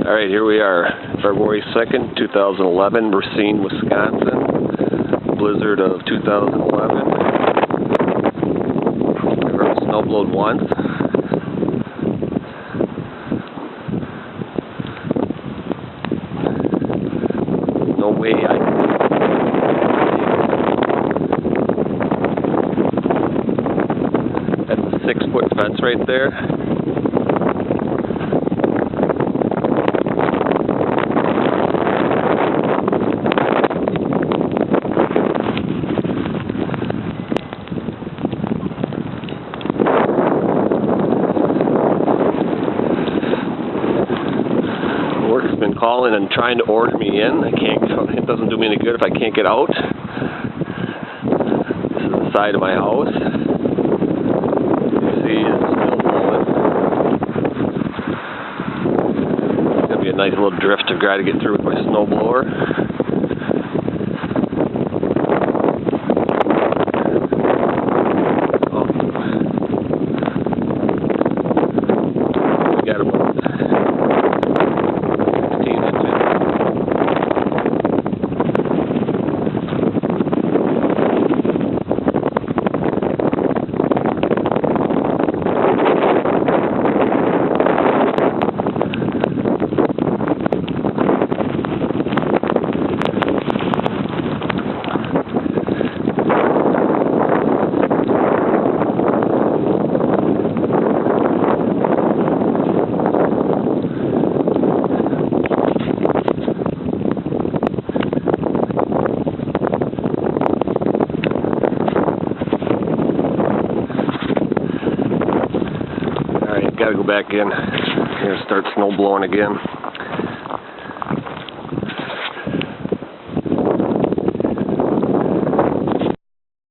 All right, here we are, February 2nd, 2011, Racine, Wisconsin. Blizzard of 2011. Never snowblowed once. No way I can. That's a 6-foot fence right there. Work's been calling and trying to order me in. I can't. It doesn't do me any good if I can't get out. This is the side of my house. You see, it's still blowing. It's gonna be a nice little drift to try to get through with my snowblower. Got about 16 inches. Alright, gotta go back in. Here, start snow blowing again.